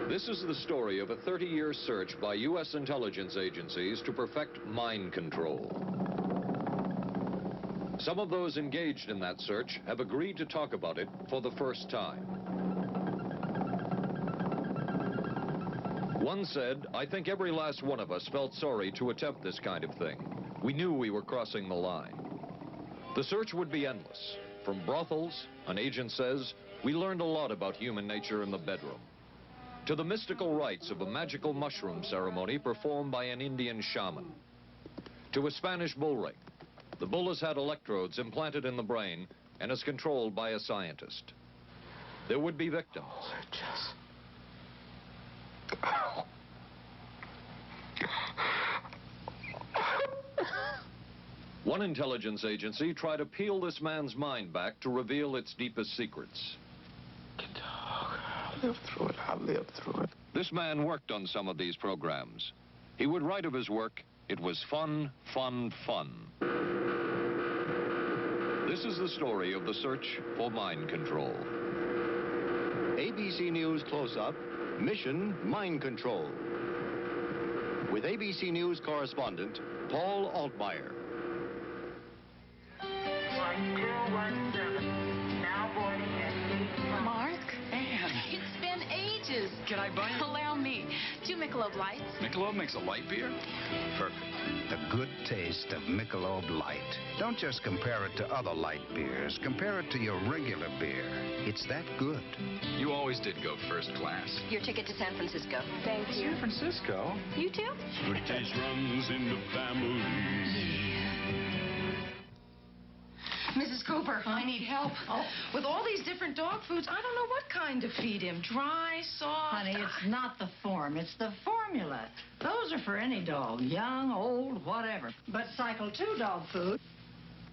This is the story of a 30-year search by U.S. intelligence agencies to perfect mind control. Some of those engaged in that search have agreed to talk about it for the first time. One said, "I think every last one of us felt sorry to attempt this kind of thing. We knew we were crossing the line." The search would be endless. From brothels, an agent says, we learned a lot about human nature in the bedroom, to the mystical rites of a magical mushroom ceremony performed by an Indian shaman, to a Spanish bull ring. The bull has had electrodes implanted in the brain and is controlled by a scientist. There would be victims. One intelligence agency tried to peel this man's mind back to reveal its deepest secrets. I'll live through it. I'll live through it. This man worked on some of these programs. He would write of his work, "It was fun, fun, fun." This is the story of the search for mind control. ABC News Close-Up, Mission Mind Control. With ABC News correspondent Paul Altmaier. 1217, now boarding at gate. Mark? Anne. It's been ages. Can I buy you? Allow me. 2 Michelob Lights. Michelob makes a light beer? Perfect. The good taste of Michelob Light. Don't just compare it to other light beers. Compare it to your regular beer. It's that good. You always did go first class. Your ticket to San Francisco. Thank you. San Francisco? You too? Good taste runs in the family. Mrs. Cooper, I need help. Oh. With all these different dog foods, I don't know what kind to feed him. Dry, soft. Honey, it's not the form, it's the formula. Those are for any dog, young, old, whatever. But Cycle 2 dog food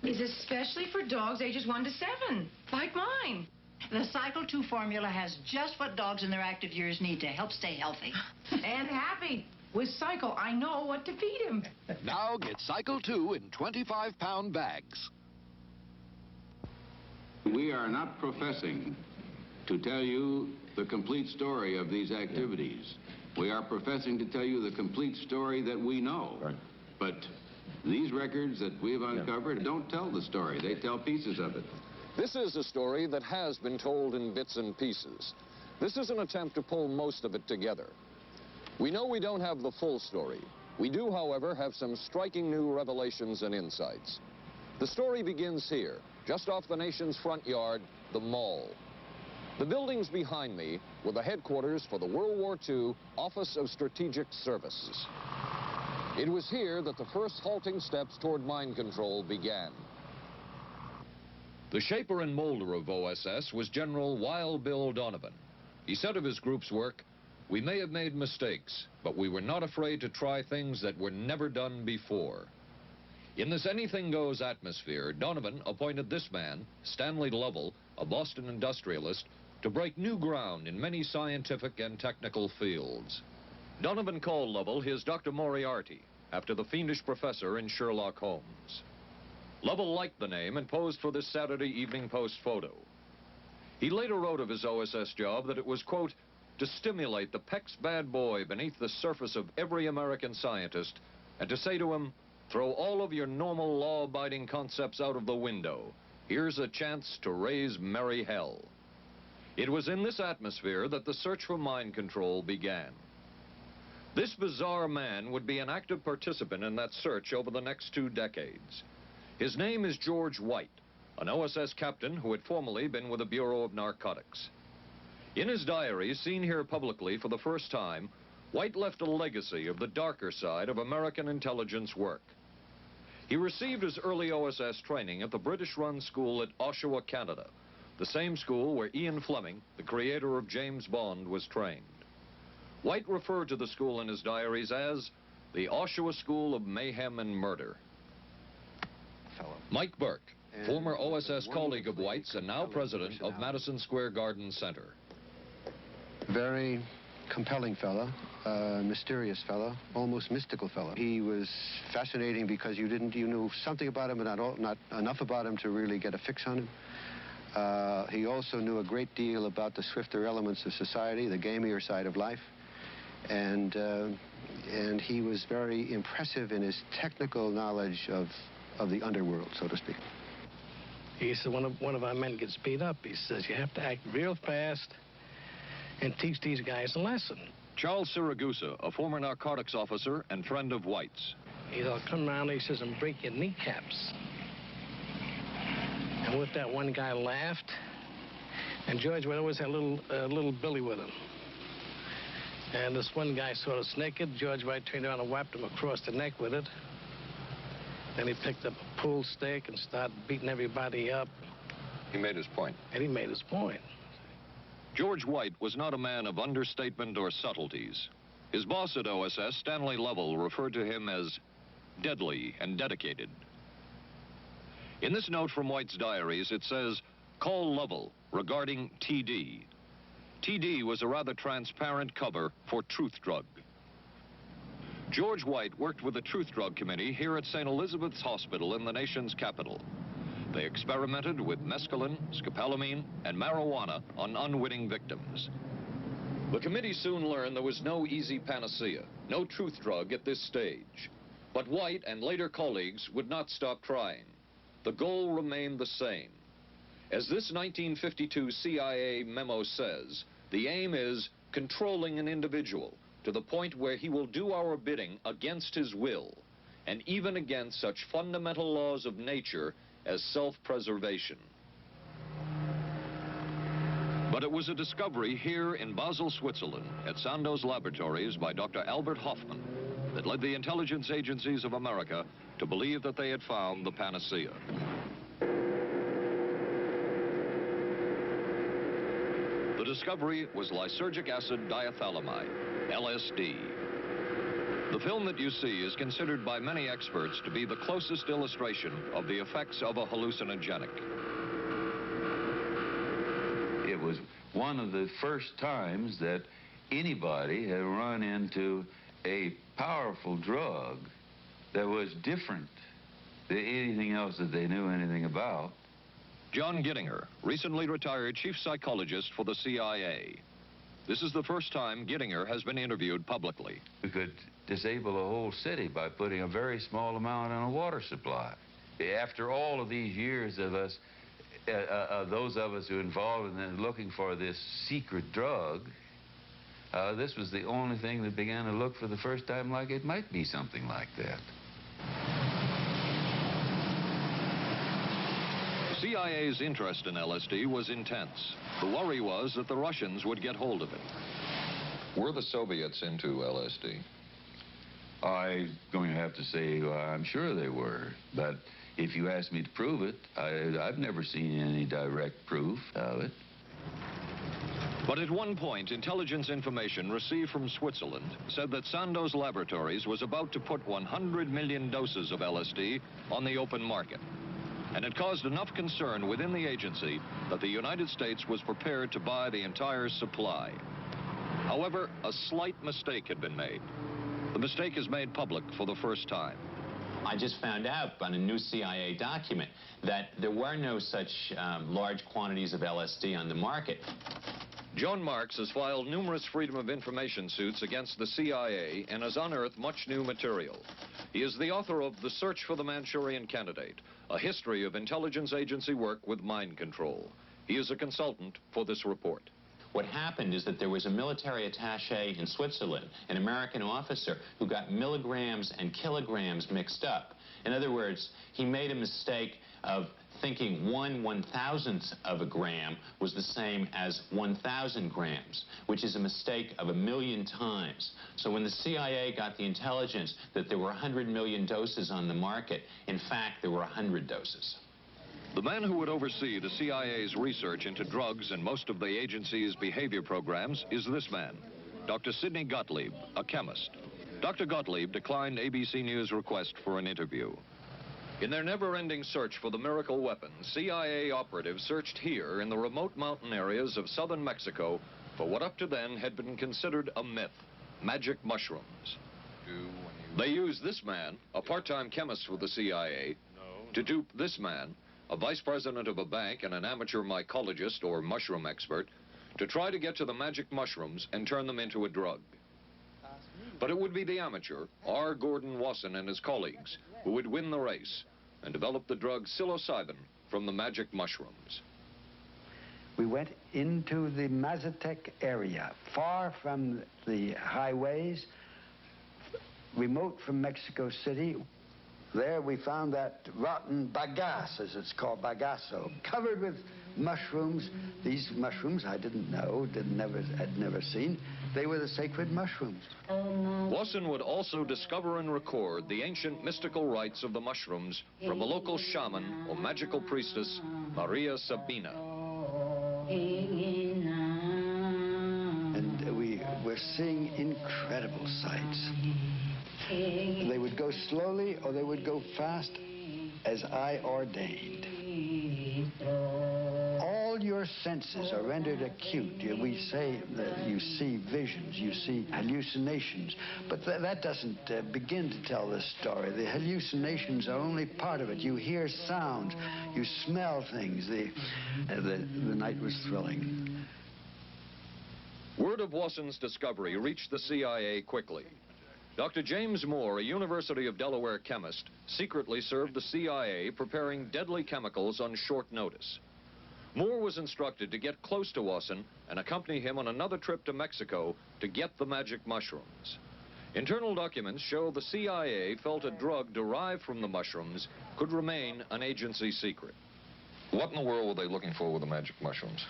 is especially for dogs ages 1 to 7, like mine. The Cycle 2 formula has just what dogs in their active years need to help stay healthy. And happy. With Cycle, I know what to feed him. Now get Cycle 2 in 25-pound bags. We are not professing to tell you the complete story of these activities. We are professing to tell you the complete story that we know. Right. But these records that we've uncovered don't tell the story. They tell pieces of it. This is a story that has been told in bits and pieces. This is an attempt to pull most of it together. We know we don't have the full story. We do, however, have some striking new revelations and insights. The story begins here, just off the nation's front yard, the Mall. The buildings behind me were the headquarters for the World War II Office of Strategic Services. It was here that the first halting steps toward mind control began. The shaper and molder of OSS was General Wild Bill Donovan. He said of his group's work, "We may have made mistakes, but we were not afraid to try things that were never done before." In this anything-goes atmosphere, Donovan appointed this man, Stanley Lovell, a Boston industrialist, to break new ground in many scientific and technical fields. Donovan called Lovell his Dr. Moriarty, after the fiendish professor in Sherlock Holmes. Lovell liked the name and posed for this Saturday Evening Post photo. He later wrote of his OSS job that it was, quote, to stimulate the PEC's bad boy beneath the surface of every American scientist and to say to him, throw all of your normal law-abiding concepts out of the window. Here's a chance to raise merry hell. It was in this atmosphere that the search for mind control began. This bizarre man would be an active participant in that search over the next 2 decades. His name is George White, an OSS captain who had formerly been with the Bureau of Narcotics. In his diary, seen here publicly for the first time, White left a legacy of the darker side of American intelligence work. He received his early OSS training at the British-run school at Oshawa, Canada, the same school where Ian Fleming, the creator of James Bond, was trained. White referred to the school in his diaries as the Oshawa School of Mayhem and Murder. Mike Burke, former OSS colleague of White's and now president of Madison Square Garden Center. Very compelling fellow, mysterious fellow, almost mystical fellow. He was fascinating because you knew something about him, but not enough about him to really get a fix on him. He also knew a great deal about the swifter elements of society, the gamier side of life. And he was very impressive in his technical knowledge of the underworld, so to speak. He said, one of our men gets beat up. He says, you have to act real fast and teach these guys a lesson. Charles Siragusa, a former narcotics officer and friend of White's. He'll come around, he says, and break your kneecaps. And with that, one guy laughed, and George would always have a little Billy with him. And this one guy saw us naked. George White turned around and whapped him across the neck with it. Then he picked up a pool stick and started beating everybody up. He made his point. And he made his point. George White was not a man of understatement or subtleties. His boss at OSS, Stanley Lovell, referred to him as deadly and dedicated. In this note from White's diaries, it says, call Lovell regarding TD. TD was a rather transparent cover for Truth Drug. George White worked with the Truth Drug Committee here at St. Elizabeth's Hospital in the nation's capital. They experimented with mescaline, scopolamine, and marijuana on unwitting victims. The committee soon learned there was no easy panacea, no truth drug at this stage. But White and later colleagues would not stop trying. The goal remained the same. As this 1952 CIA memo says, the aim is controlling an individual to the point where he will do our bidding against his will, and even against such fundamental laws of nature as self-preservation. But it was a discovery here in Basel, Switzerland, at Sandoz Laboratories by Dr. Albert Hoffman that led the intelligence agencies of America to believe that they had found the panacea. The discovery was lysergic acid diethylamide, LSD. The film that you see is considered by many experts to be the closest illustration of the effects of a hallucinogenic. It was one of the first times that anybody had run into a powerful drug that was different than anything else that they knew anything about. John Gittinger, recently retired chief psychologist for the CIA. This is the first time Gittinger has been interviewed publicly. We could disable a whole city by putting a very small amount in a water supply. After all of these years of us, those of us who are involved in looking for this secret drug, this was the only thing that began to look for the first time like it might be something like that. CIA's interest in LSD was intense. The worry was that the Russians would get hold of it. Were the Soviets into LSD? I'm going to have to say I'm sure they were, but if you ask me to prove it, I've never seen any direct proof of it. But at one point, intelligence information received from Switzerland said that Sandoz Laboratories was about to put 100 million doses of LSD on the open market. And it caused enough concern within the agency that the United States was prepared to buy the entire supply. However, a slight mistake had been made. The mistake is made public for the first time. I just found out on a new CIA document that there were no such large quantities of LSD on the market. John Marks has filed numerous Freedom of Information suits against the CIA and has unearthed much new material. He is the author of The Search for the Manchurian Candidate, a history of intelligence agency work with mind control. He is a consultant for this report. What happened is that there was a military attaché in Switzerland, an American officer, who got milligrams and kilograms mixed up. In other words, he made a mistake of thinking 1/1000th of a gram was the same as 1,000 grams, which is a mistake of 1,000,000 times. So when the CIA got the intelligence that there were 100 million doses on the market, in fact, there were 100 doses. The man who would oversee the CIA's research into drugs and most of the agency's behavior programs is this man, Dr. Sidney Gottlieb, a chemist. Dr. Gottlieb declined ABC News' request for an interview. In their never-ending search for the miracle weapon, CIA operatives searched here in the remote mountain areas of southern Mexico for what up to then had been considered a myth, magic mushrooms. They used this man, a part-time chemist for the CIA, to dupe this man, a vice president of a bank, and an amateur mycologist or mushroom expert to try to get to the magic mushrooms and turn them into a drug. But it would be the amateur, R. Gordon Wasson and his colleagues, who would win the race and develop the drug psilocybin from the magic mushrooms. We went into the Mazatec area, far from the highways, remote from Mexico City. There we found that rotten bagasse, as it's called, bagasso, covered with mushrooms. These mushrooms I didn't know, had never seen. They were the sacred mushrooms. Wasson would also discover and record the ancient mystical rites of the mushrooms from a local shaman or magical priestess, Maria Sabina. And we were seeing incredible sights. They would go slowly or they would go fast as I ordained. All your senses are rendered acute. We say that you see visions, you see hallucinations, but that doesn't begin to tell the story. The hallucinations are only part of it. You hear sounds, you smell things. The night was thrilling. Word of Wasson's discovery reached the CIA quickly. Dr. James Moore, a University of Delaware chemist, secretly served the CIA preparing deadly chemicals on short notice. Moore was instructed to get close to Wasson and accompany him on another trip to Mexico to get the magic mushrooms. Internal documents show the CIA felt a drug derived from the mushrooms could remain an agency secret. What in the world were they looking for with the magic mushrooms?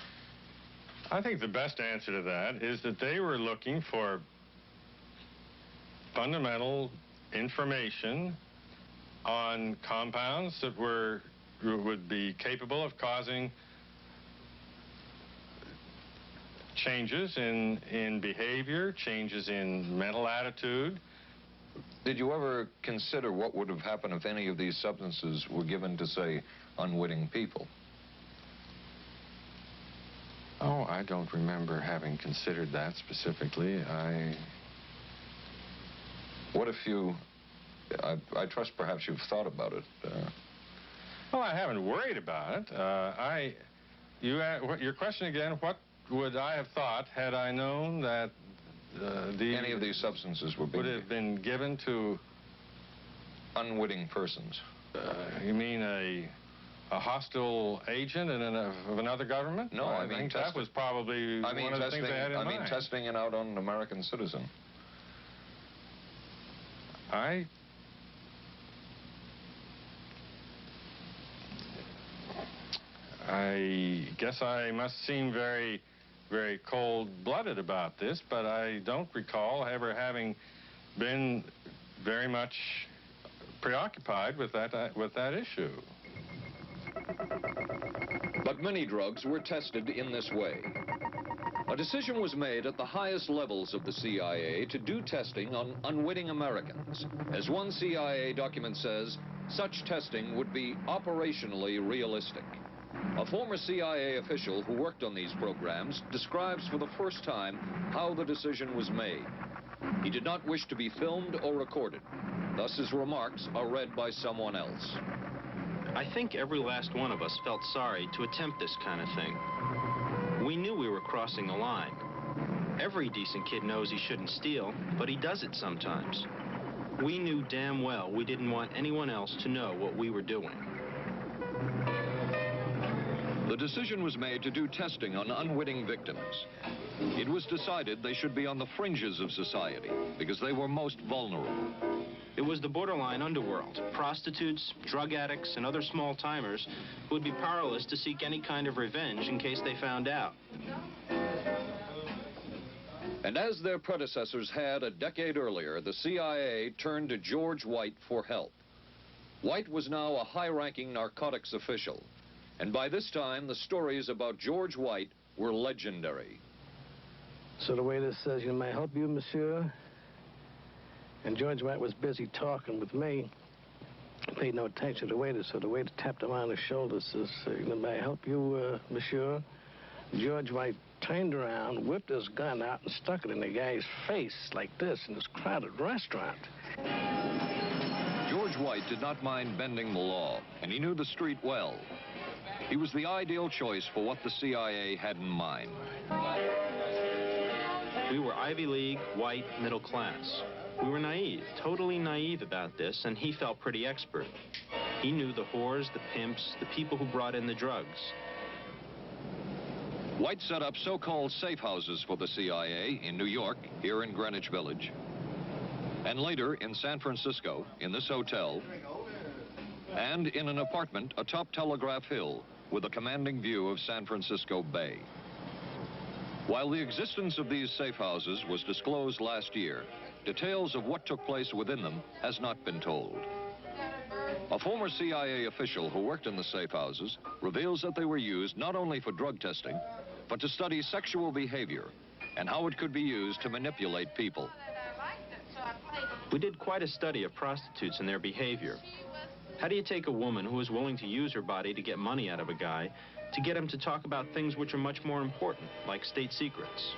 I think the best answer to that is that they were looking for fundamental information on compounds that would be capable of causing changes in behavior, changes in mental attitude. Did you ever consider what would have happened if any of these substances were given to, say, unwitting people? Oh, I don't remember having considered that specifically. What if you... I trust perhaps you've thought about it. Well, I haven't worried about it. Your question again, what would I have thought had I known that any of these substances would have been given to unwitting persons? You mean a hostile agent of another government? No, I mean that was probably one of the things I had in mind. I mean testing it out on an American citizen. I guess I must seem very, very cold-blooded about this, but I don't recall ever having been very much preoccupied with that issue. But many drugs were tested in this way. A decision was made at the highest levels of the CIA to do testing on unwitting Americans. As one CIA document says, such testing would be operationally realistic. A former CIA official who worked on these programs describes for the first time how the decision was made. He did not wish to be filmed or recorded. Thus his remarks are read by someone else. I think every last one of us felt sorry to attempt this kind of thing. We knew we were crossing a line. Every decent kid knows he shouldn't steal, but he does it sometimes. We knew damn well we didn't want anyone else to know what we were doing. The decision was made to do testing on unwitting victims. It was decided they should be on the fringes of society because they were most vulnerable. It was the borderline underworld, prostitutes, drug addicts, and other small-timers who would be powerless to seek any kind of revenge in case they found out. And as their predecessors had a decade earlier, the CIA turned to George White for help. White was now a high-ranking narcotics official, and by this time, the stories about George White were legendary. So the waiter says, "May I help you, monsieur?" And George White was busy talking with me. He paid no attention to the waiter, so the waiter tapped him on the shoulder, says, "May I help you, monsieur?" George White turned around, whipped his gun out, and stuck it in the guy's face like this in this crowded restaurant. George George White did not mind bending the law, and he knew the street well. He was the ideal choice for what the CIA had in mind. We were Ivy League, white, middle class. We were naive, totally naive about this, and he felt pretty expert. He knew the whores, the pimps, the people who brought in the drugs. White set up so-called safe houses for the CIA in New York, here in Greenwich Village, and later in San Francisco, in this hotel, and in an apartment atop Telegraph Hill with a commanding view of San Francisco Bay. While the existence of these safe houses was disclosed last year, details of what took place within them has not been told. A former CIA official who worked in the safe houses reveals that they were used not only for drug testing, but to study sexual behavior and how it could be used to manipulate people. We did quite a study of prostitutes and their behavior. How do you take a woman who is willing to use her body to get money out of a guy to get him to talk about things which are much more important, like state secrets?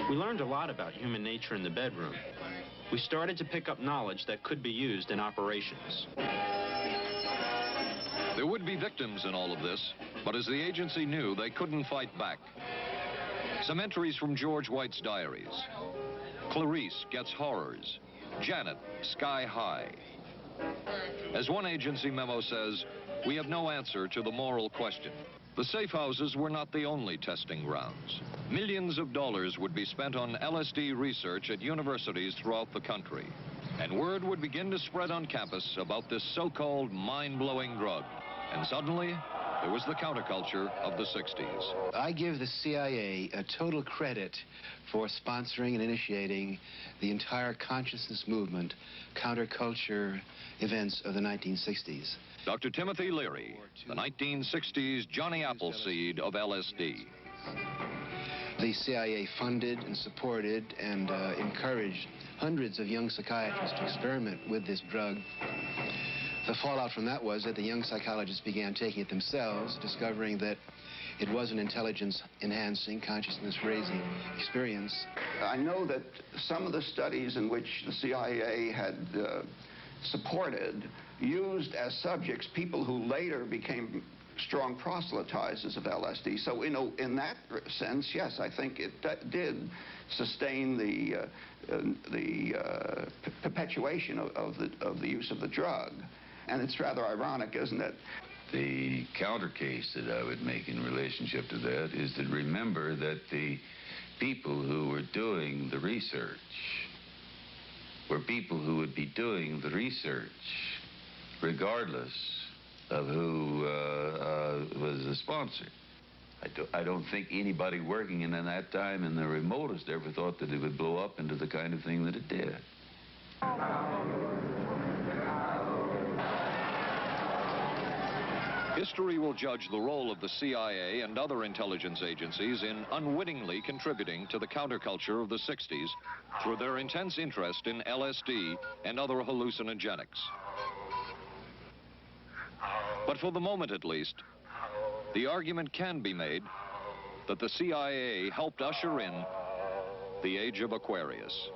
We learned a lot about human nature in the bedroom. We started to pick up knowledge that could be used in operations. There would be victims in all of this, but as the agency knew, they couldn't fight back. Some entries from George White's diaries. Clarice gets horrors. Janet, sky high. As one agency memo says, we have no answer to the moral question. The safe houses were not the only testing grounds. Millions of dollars would be spent on LSD research at universities throughout the country. And word would begin to spread on campus about this so-called mind-blowing drug. And suddenly, there was the counterculture of the 60s. I give the CIA a total credit for sponsoring and initiating the entire consciousness movement, counterculture events of the 1960s. Dr. Timothy Leary, the 1960s Johnny Appleseed of LSD. The CIA funded and supported and encouraged hundreds of young psychiatrists to experiment with this drug. The fallout from that was that the young psychologists began taking it themselves, discovering that it was an intelligence-enhancing, consciousness-raising experience. I know that some of the studies in which the CIA had supported used as subjects people who later became strong proselytizers of LSD. So, in that sense, yes, I think it did sustain the perpetuation of the use of the drug. And it's rather ironic, isn't it? The counter case that I would make in relationship to that is to remember that the people who were doing the research were people who would be doing the research regardless of who was the sponsor. I don't think anybody working in that time in the remotest ever thought that it would blow up into the kind of thing that it did. History will judge the role of the CIA and other intelligence agencies in unwittingly contributing to the counterculture of the 60s through their intense interest in LSD and other hallucinogenics. But for the moment, at least, the argument can be made that the CIA helped usher in the age of Aquarius.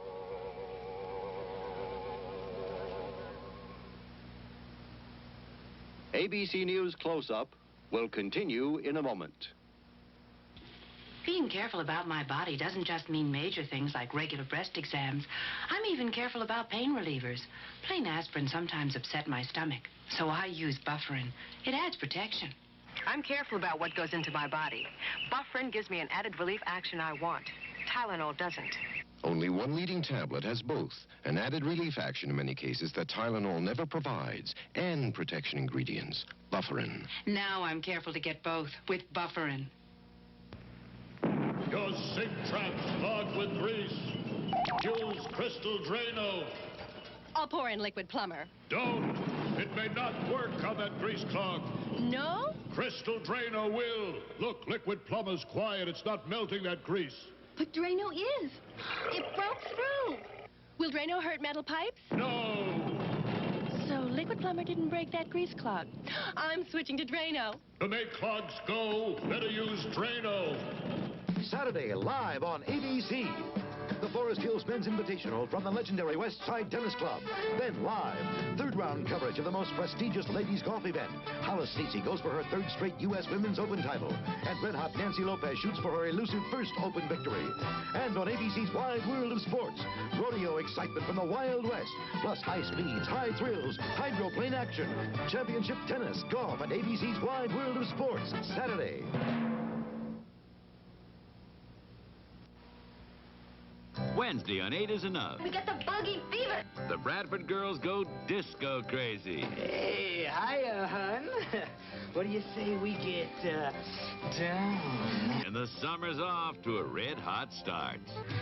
ABC News Close-Up will continue in a moment. Being careful about my body doesn't just mean major things like regular breast exams. I'm even careful about pain relievers. Plain aspirin sometimes upset my stomach, so I use Bufferin. It adds protection. I'm careful about what goes into my body. Bufferin gives me an added relief action I want. Tylenol doesn't. Only one leading tablet has both an added relief action in many cases that Tylenol never provides, and protection ingredients, Bufferin. Now I'm careful to get both with Bufferin. Your sink trap's clogged with grease. Use Crystal Drano. I'll pour in Liquid Plumber. Don't. It may not work on that grease clog. No? Crystal Drano will. Look, Liquid Plumber's quiet. It's not melting that grease. But Drano is. It broke through. Will Drano hurt metal pipes? No. So Liquid Plumber didn't break that grease clog. I'm switching to Drano. To make clogs go, better use Drano. Saturday, live on ABC. the Forest Hills Men's Invitational from the legendary West Side Tennis Club. Then live, third round coverage of the most prestigious ladies golf event. Hollis Stacey goes for her third straight U.S. Women's Open title. And red-hot Nancy Lopez shoots for her elusive first Open victory. And on ABC's Wide World of Sports, rodeo excitement from the Wild West, plus high speeds, high thrills, hydroplane action, championship tennis, golf, and ABC's Wide World of Sports, Saturday. Wednesday on 8 is Enough. We got the buggy fever. The Bradford girls go disco crazy. Hey, hiya, hun. What do you say we get, down? And the summer's off to a red-hot start.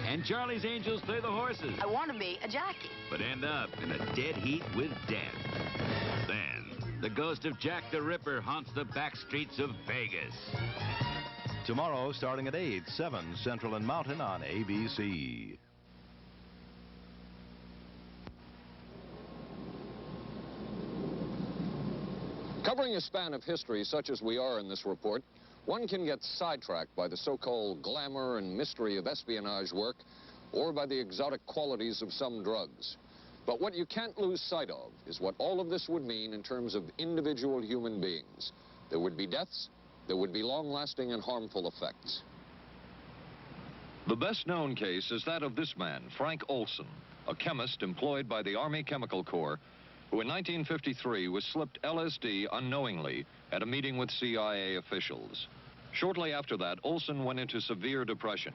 And Charlie's Angels play the horses. I want to be a jockey. But end up in a dead heat with death. Then, the ghost of Jack the Ripper haunts the back streets of Vegas. Tomorrow, starting at 8, 7 Central and Mountain on ABC. Covering a span of history such as we are in this report, one can get sidetracked by the so-called glamour and mystery of espionage work or by the exotic qualities of some drugs. But what you can't lose sight of is what all of this would mean in terms of individual human beings. There would be deaths, there would be long-lasting and harmful effects. The best-known case is that of this man, Frank Olson, a chemist employed by the Army Chemical Corps, who in 1953 was slipped LSD unknowingly at a meeting with CIA officials. Shortly after that, Olson went into severe depression.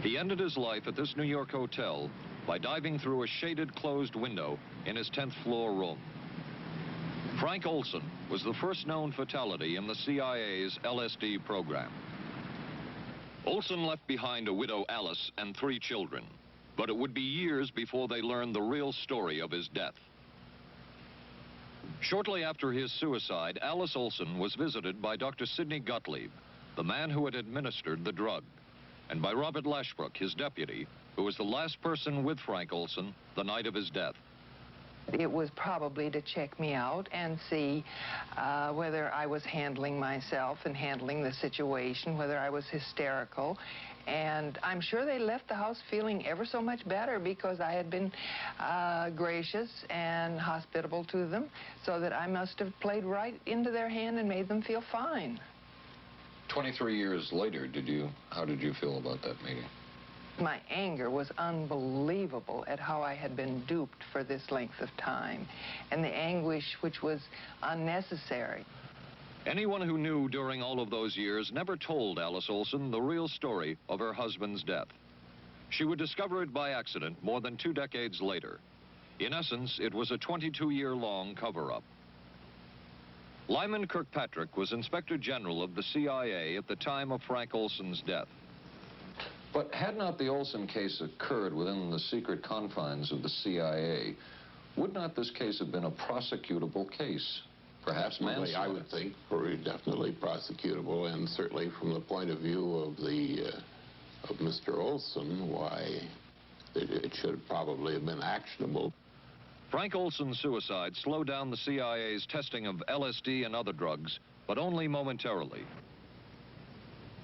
He ended his life at this New York hotel by diving through a shaded closed window in his 10th floor room. Frank Olson was the first known fatality in the CIA's LSD program. Olson left behind a widow, Alice, and 3 children, but it would be years before they learned the real story of his death. Shortly after his suicide, Alice Olson was visited by Dr. Sidney Gottlieb, the man who had administered the drug, and by Robert Lashbrook, his deputy, who was the last person with Frank Olson the night of his death. It was probably to check me out and see whether I was handling myself and handling the situation, whether I was hysterical. And I'm sure they left the house feeling ever so much better because I had been gracious and hospitable to them, so that I must have played right into their hand and made them feel fine. 23 years later, how did you feel about that meeting? My anger was unbelievable at how I had been duped for this length of time, and the anguish which was unnecessary. Anyone who knew during all of those years never told Alice Olson the real story of her husband's death. She would discover it by accident more than 2 decades later. In essence, it was a 22-year-long cover-up. Lyman Kirkpatrick was Inspector General of the CIA at the time of Frank Olson's death. But had not the Olson case occurred within the secret confines of the CIA, would not this case have been a prosecutable case? Perhaps manslaughter? I would think very definitely prosecutable, and certainly from the point of view of of Mr. Olson, why it should probably have been actionable. Frank Olson's suicide slowed down the CIA's testing of LSD and other drugs, but only momentarily.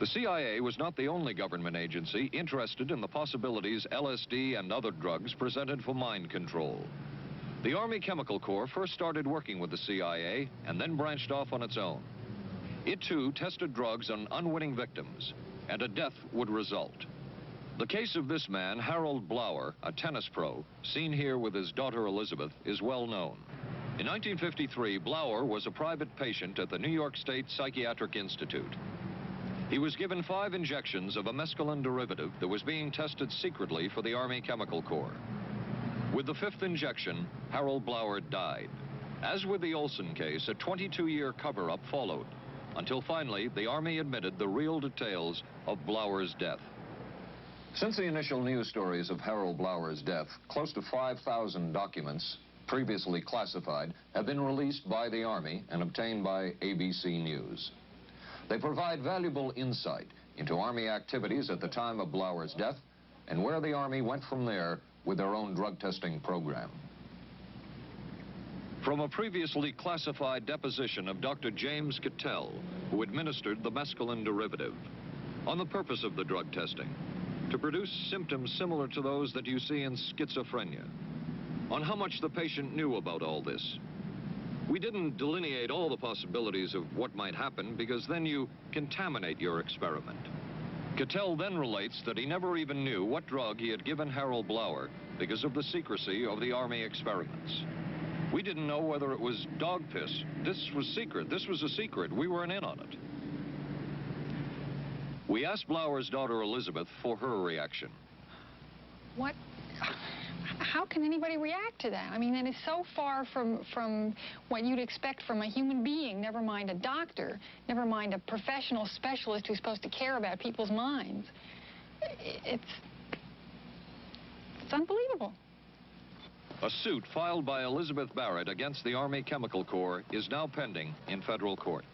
The CIA was not the only government agency interested in the possibilities LSD and other drugs presented for mind control. The Army Chemical Corps first started working with the CIA and then branched off on its own. It, too, tested drugs on unwitting victims, and a death would result. The case of this man, Harold Blower, a tennis pro, seen here with his daughter Elizabeth, is well known. In 1953, Blower was a private patient at the New York State Psychiatric Institute. He was given 5 injections of a mescaline derivative that was being tested secretly for the Army Chemical Corps. With the 5th injection, Harold Blower died. As with the Olson case, a 22-year cover-up followed, until finally the Army admitted the real details of Blower's death. Since the initial news stories of Harold Blower's death, close to 5,000 documents, previously classified, have been released by the Army and obtained by ABC News. They provide valuable insight into Army activities at the time of Blower's death and where the Army went from there with their own drug testing program. From a previously classified deposition of Dr. James Cattell, who administered the mescaline derivative, on the purpose of the drug testing, to produce symptoms similar to those that you see in schizophrenia. On how much the patient knew about all this. We didn't delineate all the possibilities of what might happen because then you contaminate your experiment. Cattell then relates that he never even knew what drug he had given Harold Blauer because of the secrecy of the Army experiments. We didn't know whether it was dog piss. This was secret. This was a secret. We weren't in on it. We asked Blauer's daughter Elizabeth for her reaction. What? How can anybody react to that? I mean, that is so far from what you'd expect from a human being, never mind a doctor, never mind a professional specialist who's supposed to care about people's minds. It's unbelievable. A suit filed by Elizabeth Barrett against the Army Chemical Corps is now pending in federal court.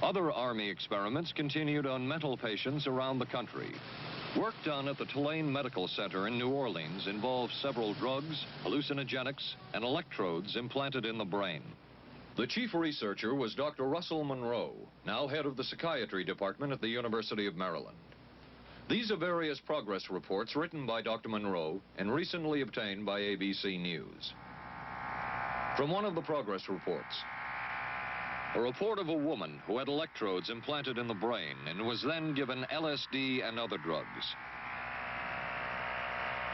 Other Army experiments continued on mental patients around the country. Work done at the Tulane Medical Center in New Orleans involved several drugs, hallucinogenics, and electrodes implanted in the brain. The chief researcher was Dr. Russell Monroe, now head of the psychiatry department at the University of Maryland. These are various progress reports written by Dr. Monroe and recently obtained by ABC News. From one of the progress reports, a report of a woman who had electrodes implanted in the brain and was then given LSD and other drugs.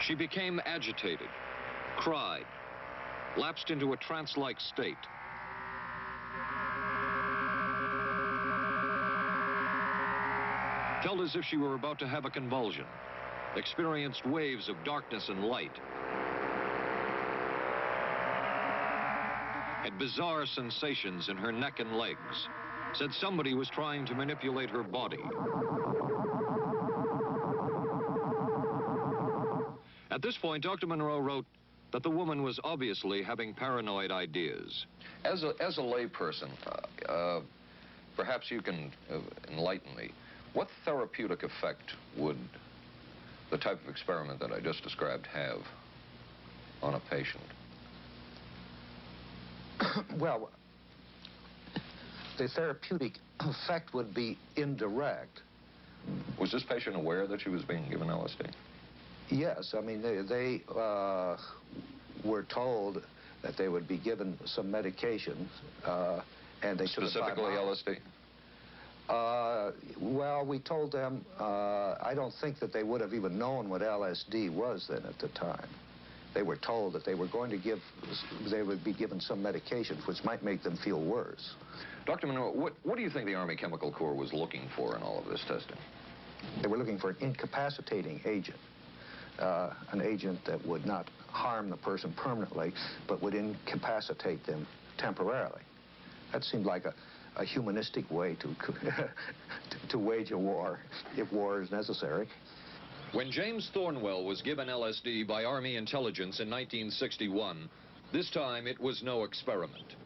She became agitated, cried, lapsed into a trance-like state. Felt as if she were about to have a convulsion, experienced waves of darkness and light, had bizarre sensations in her neck and legs, said somebody was trying to manipulate her body. At this point, Dr. Monroe wrote that the woman was obviously having paranoid ideas. As a layperson, perhaps you can enlighten me. What therapeutic effect would the type of experiment that I just described have on a patient? Well, the therapeutic effect would be indirect. Was this patient aware that she was being given LSD? Yes, I mean, they were told that they would be given some medication, and they took specifically LSD? Well, we told them, I don't think that they would have even known what LSD was then at the time. They were told that they were going to they would be given some medication, which might make them feel worse. Dr. Monroe, what do you think the Army Chemical Corps was looking for in all of this testing? They were looking for an incapacitating agent, an agent that would not harm the person permanently, but would incapacitate them temporarily. That seemed like a humanistic way to wage a war, if war is necessary. When James Thornwell was given LSD by Army intelligence in 1961, this time it was no experiment.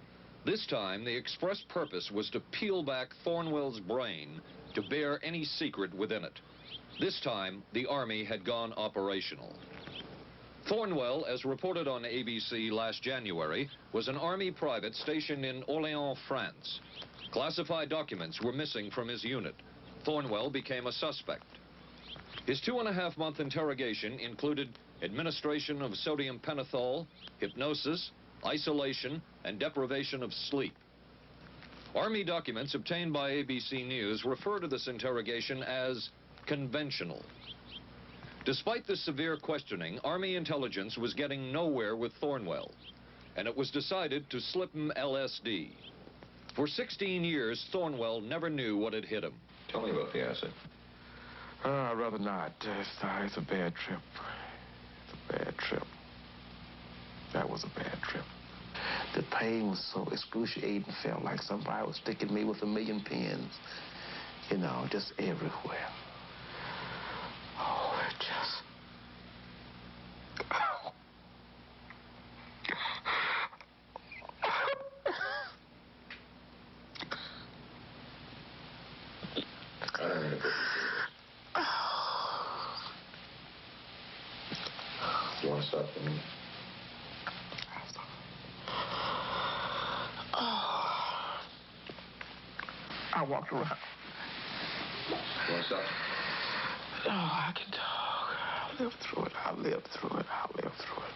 This time, the express purpose was to peel back Thornwell's brain to bear any secret within it. This time, the Army had gone operational. Thornwell, as reported on ABC last January, was an Army private stationed in Orléans, France. Classified documents were missing from his unit. Thornwell became a suspect. His 2.5-month interrogation included administration of sodium pentothal, hypnosis, isolation, and deprivation of sleep. Army documents obtained by ABC News refer to this interrogation as conventional. Despite the severe questioning, Army intelligence was getting nowhere with Thornwell, and it was decided to slip him LSD. For 16 years, Thornwell never knew what had hit him. Tell me about the acid. I'd rather not. It's a bad trip. It's a bad trip. That was a bad trip. The pain was so excruciating. Felt like somebody was sticking me with 1,000,000 pins. You know, just everywhere. Oh, it just... You want to stop for a minute? I walked around. What's up? Oh, I can talk. I'll live through it. I'll live through it. I'll live through it.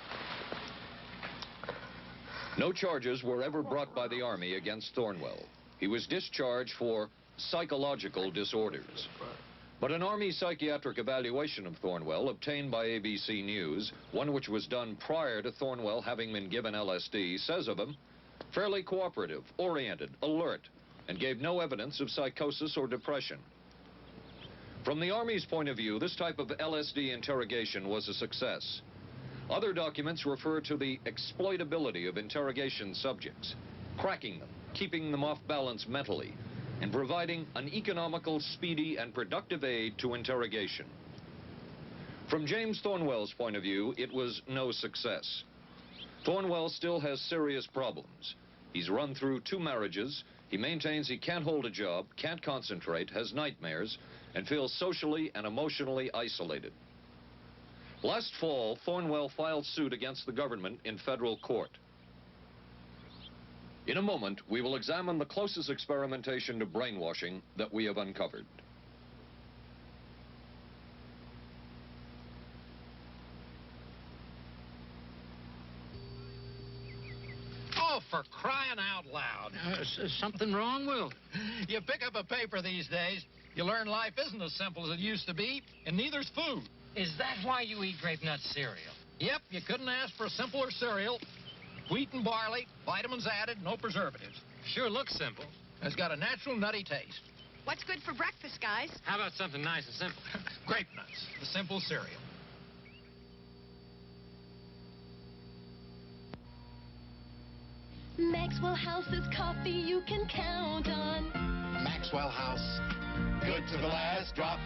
No charges were ever brought by the Army against Thornwell. He was discharged for psychological disorders. But an Army psychiatric evaluation of Thornwell obtained by ABC News, one which was done prior to Thornwell having been given LSD, says of him, fairly cooperative, oriented, alert, and gave no evidence of psychosis or depression. From the Army's point of view, this type of LSD interrogation was a success. Other documents refer to the exploitability of interrogation subjects, cracking them, keeping them off balance mentally, and providing an economical, speedy, and productive aid to interrogation. From James Thornwell's point of view, it was no success. Thornwell still has serious problems. He's run through 2 marriages. He maintains he can't hold a job, can't concentrate, has nightmares, and feels socially and emotionally isolated. Last fall, Thornwell filed suit against the government in federal court. In a moment, we will examine the closest experimentation to brainwashing that we have uncovered. Oh, for crying out loud. Something wrong, Will? You pick up a paper these days, you learn life isn't as simple as it used to be, and neither's food. Is that why you eat grape nut cereal? Yep, you couldn't ask for a simpler cereal. Wheat and barley, vitamins added, no preservatives. Sure looks simple. It's got a natural nutty taste. What's good for breakfast, guys? How about something nice and simple? Grape nuts, the simple cereal. Maxwell House's coffee you can count on. Maxwell House. Good to the last drop.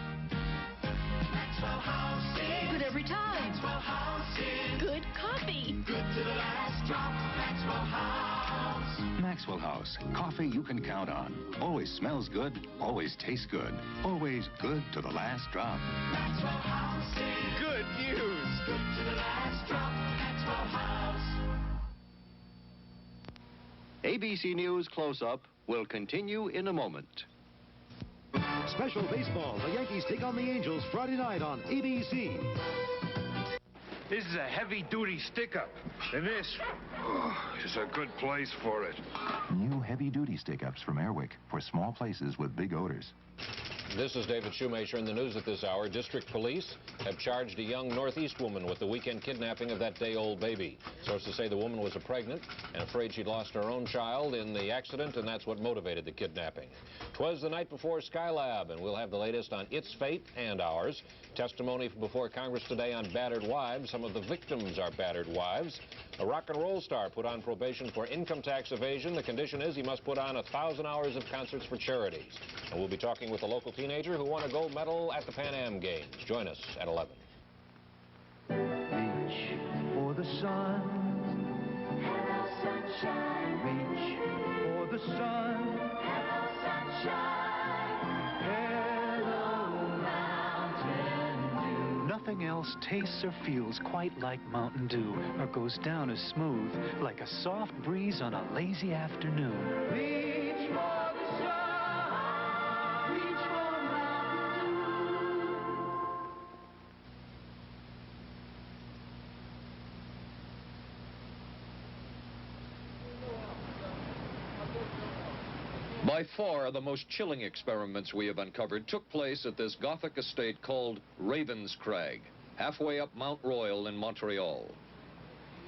Maxwell House is good every time. Maxwell House is good coffee. Good to the last drop. Maxwell House. Maxwell House. Coffee you can count on. Always smells good. Always tastes good. Always good to the last drop. Maxwell House is good news. Good to the last drop. Maxwell House. ABC News Close-Up will continue in a moment. Special baseball. The Yankees take on the Angels Friday night on ABC. This is a heavy-duty stick-up, and this is a good place for it. New heavy-duty stick-ups from Airwick for small places with big odors. This is David Shoemaker in the news at this hour. District Police have charged a young Northeast woman with the weekend kidnapping of that day-old baby. Sources say the woman was pregnant and afraid she'd lost her own child in the accident, and that's what motivated the kidnapping. 'Twas the night before Skylab, and we'll have the latest on its fate and ours. Testimony before Congress today on battered wives. Some of the victims are battered wives. A rock and roll star put on probation for income tax evasion. The condition is he must put on 1,000 hours of concerts for charities. And we'll be talking with a local teenager who won a gold medal at the Pan Am Games. Join us at 11. Reach for the sun. Hello, sunshine. Reach for the sun. Hello, sunshine. Hello, Mountain Dew. Nothing else tastes or feels quite like Mountain Dew, or goes down as smooth like a soft breeze on a lazy afternoon. Reach for the sun. Reach for Mountain By far, the most chilling experiments we have uncovered took place at this Gothic estate called Ravenscrag, halfway up Mount Royal in Montreal.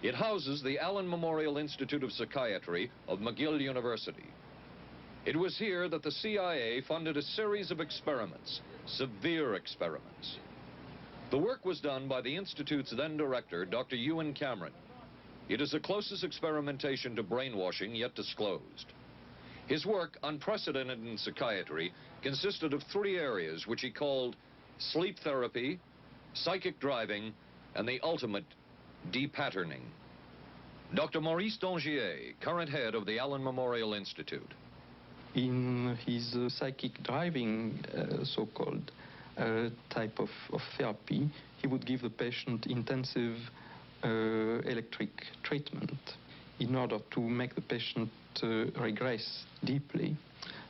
It houses the Allen Memorial Institute of Psychiatry of McGill University. It was here that the CIA funded a series of experiments, severe experiments. The work was done by the Institute's then director, Dr. Ewan Cameron. It is the closest experimentation to brainwashing yet disclosed. His work, unprecedented in psychiatry, consisted of 3 areas which he called sleep therapy, psychic driving, and the ultimate depatterning. Dr. Maurice Dongier, current head of the Allen Memorial Institute. In his psychic driving, so-called type of therapy, he would give the patient intensive electric treatment in order to make the patient regress deeply,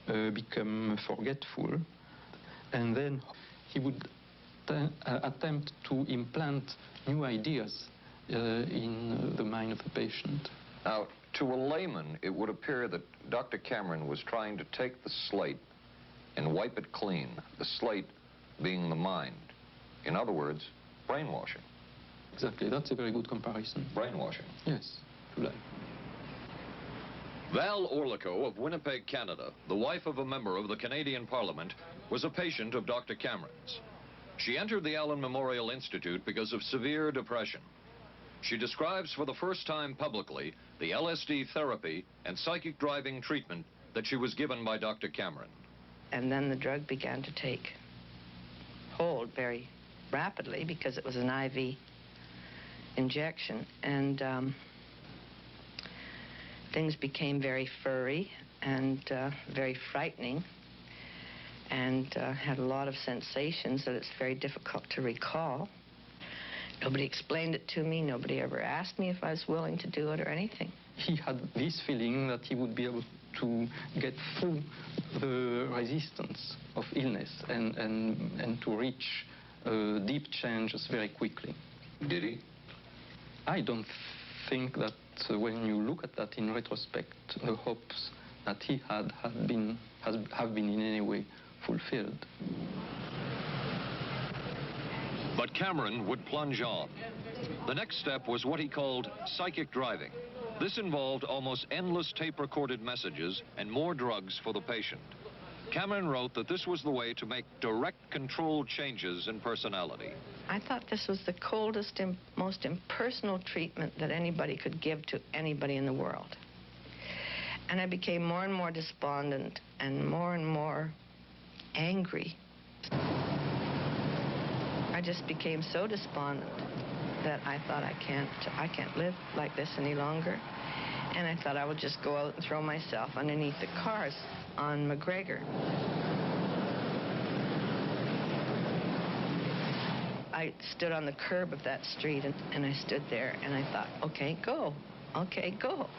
become forgetful, and then he would attempt to implant new ideas in the mind of the patient. Now, to a layman, it would appear that Dr. Cameron was trying to take the slate and wipe it clean, the slate being the mind. In other words, brainwashing. Exactly, that's a very good comparison. Brainwashing. Yes, to life. Val Orlico of Winnipeg, Canada, the wife of a member of the Canadian Parliament, was a patient of Dr. Cameron's. She entered the Allen Memorial Institute because of severe depression. She describes for the first time publicly the LSD therapy and psychic driving treatment that she was given by Dr. Cameron. And then the drug began to take hold very rapidly because it was an IV injection. And things became very furry and very frightening, and had a lot of sensations that it's very difficult to recall. Nobody explained it to me. Nobody ever asked me if I was willing to do it or anything. He had this feeling that he would be able to get through the resistance of illness and to reach deep changes very quickly. Did he? I don't think that when you look at that in retrospect, the hopes that he had have been in any way fulfilled. But Cameron would plunge on. The next step was what he called psychic driving. This involved almost endless tape-recorded messages and more drugs for the patient. Cameron wrote that this was the way to make direct controlled changes in personality. I thought this was the coldest and most impersonal treatment that anybody could give to anybody in the world. And I became more and more despondent and more angry. I just became so despondent that I thought I can't live like this any longer. And I thought I would just go out and throw myself underneath the cars on McGregor. I stood on the curb of that street and I stood there and I thought, okay, go. Okay, go.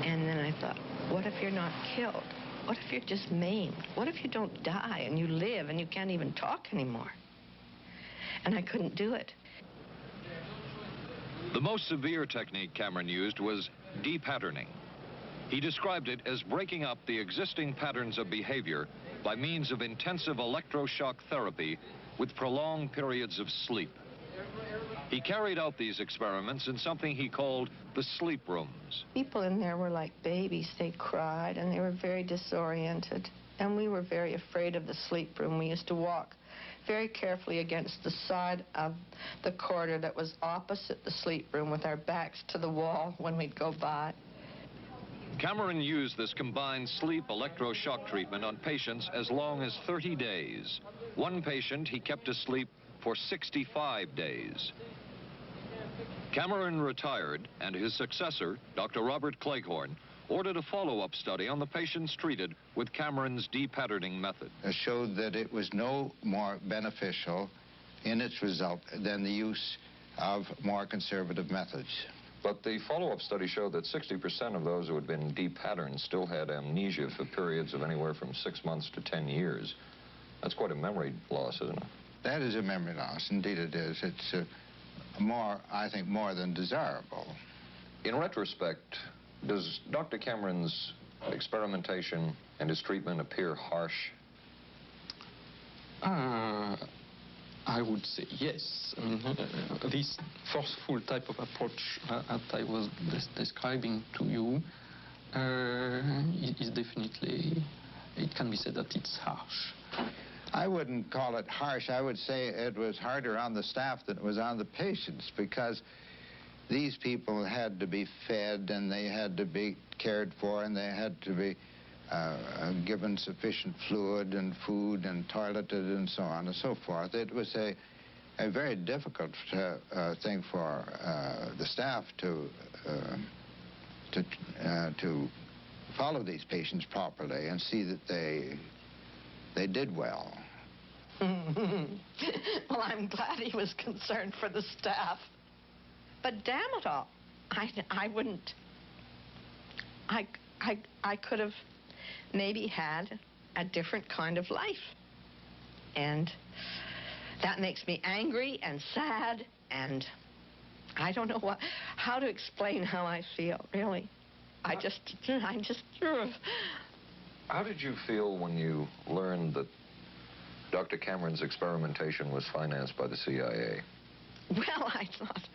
And then I thought, what if you're not killed? What if you're just maimed? What if you don't die and you live and you can't even talk anymore? And I couldn't do it. The most severe technique Cameron used was de-patterning. He described it as breaking up the existing patterns of behavior by means of intensive electroshock therapy with prolonged periods of sleep. He carried out these experiments in something he called the sleep rooms. People in there were like babies. They cried and they were very disoriented. And we were very afraid of the sleep room. We used to walk very carefully against the side of the corridor that was opposite the sleep room with our backs to the wall when we'd go by. Cameron used this combined sleep electroshock treatment on patients as long as 30 days. One patient he kept asleep for 65 days. Cameron retired, and his successor, Dr. Robert Cleghorn, ordered a follow-up study on the patients treated with Cameron's de-patterning method. It showed that it was no more beneficial in its result than the use of more conservative methods. But the follow-up study showed that 60% of those who had been de-patterned still had amnesia for periods of anywhere from 6 months to 10 years. That's quite a memory loss, isn't it? That is a memory loss. Indeed it is. It's I think, more than desirable. In retrospect, does Dr. Cameron's experimentation and his treatment appear harsh? I would say yes. I mean, this forceful type of approach that I was describing to you is definitely, it can be said that it's harsh. I wouldn't call it harsh. I would say it was harder on the staff than it was on the patients, because these people had to be fed and they had to be cared for and they had to be given sufficient fluid and food and toileted and so on and so forth. It was a very difficult thing for the staff to follow these patients properly and see that they did well. Well, I'm glad he was concerned for the staff. But damn it all, I wouldn't. I could have maybe had a different kind of life. And that makes me angry and sad, and I don't know how to explain how I feel, really. I just... How did you feel when you learned that Dr. Cameron's experimentation was financed by the CIA? Well, I thought...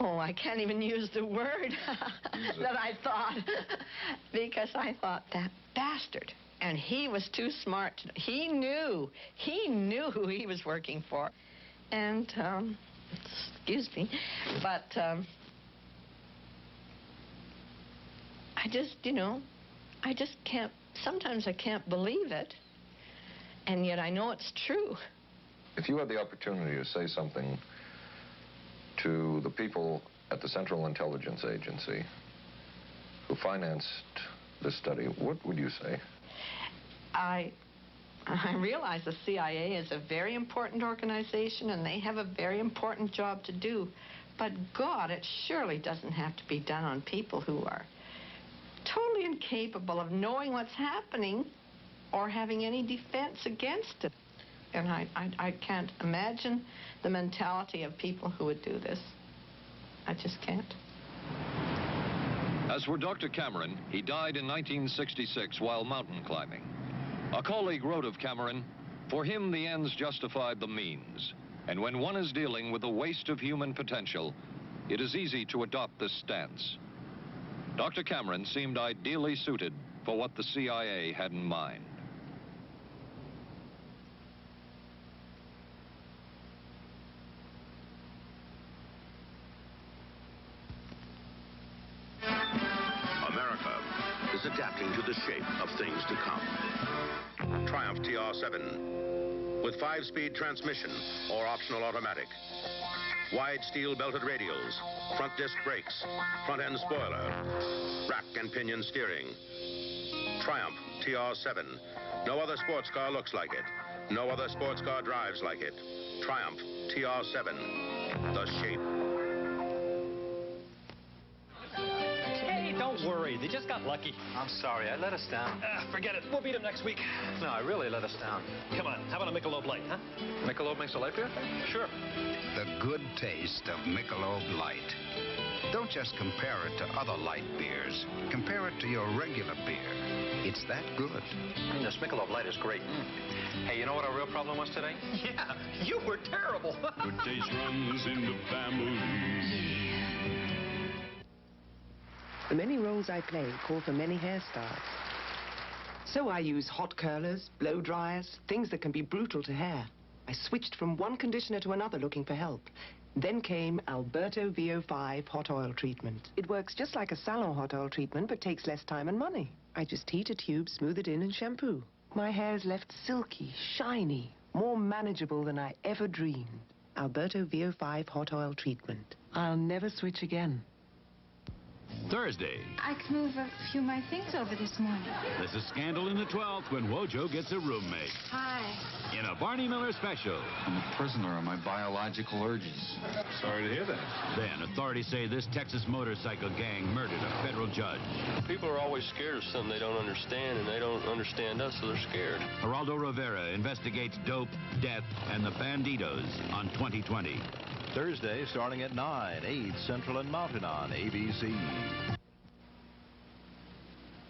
Oh, I can't even use the word that I thought, because I thought, that bastard. And he was too smart. He knew who he was working for. And, excuse me, but I just, I just can't, sometimes I can't believe it, and yet I know it's true. If you had the opportunity to say something to the people at the Central Intelligence Agency who financed this study, what would you say? I realize the CIA is a very important organization and they have a very important job to do. But God, it surely doesn't have to be done on people who are totally incapable of knowing what's happening or having any defense against it. And I can't imagine the mentality of people who would do this. I just can't. As for Dr. Cameron, he died in 1966 while mountain climbing. A colleague wrote of Cameron, "For him, the ends justified the means. And when one is dealing with the waste of human potential, it is easy to adopt this stance." Dr. Cameron seemed ideally suited for what the CIA had in mind. America is adapting to the shape of things to come. Triumph TR7 with 5-speed transmission or optional automatic. Wide steel belted radials, front disc brakes, front end spoiler, rack and pinion steering. Triumph TR7. No other sports car looks like it. No other sports car drives like it. Triumph TR7. The shape. Don't worry, they just got lucky. I'm sorry, I let us down. Forget it, we'll beat them next week. No, I really let us down. Come on, how about a Michelob Light, huh? Michelob makes a light beer? Sure. The good taste of Michelob Light. Don't just compare it to other light beers. Compare it to your regular beer. It's that good. This Michelob Light is great. Hey, you know what our real problem was today? Yeah, you were terrible. Good taste runs in the family. The many roles I play call for many hairstyles. So I use hot curlers, blow dryers, things that can be brutal to hair. I switched from one conditioner to another looking for help. Then came Alberto VO5 hot oil treatment. It works just like a salon hot oil treatment, but takes less time and money. I just heat a tube, smooth it in, and shampoo. My hair's left silky, shiny, more manageable than I ever dreamed. Alberto VO5 hot oil treatment. I'll never switch again. Thursday. I can move a few of my things over this morning. There's a scandal in the 12th when Wojo gets a roommate. Hi. In a Barney Miller special. I'm a prisoner of my biological urges. Sorry to hear that. Then authorities say this Texas motorcycle gang murdered a federal judge. People are always scared of something they don't understand, and they don't understand us, so they're scared. Geraldo Rivera investigates dope, death, and the Bandidos on 2020. Thursday, starting at 9, 8 Central and Mountain on ABC.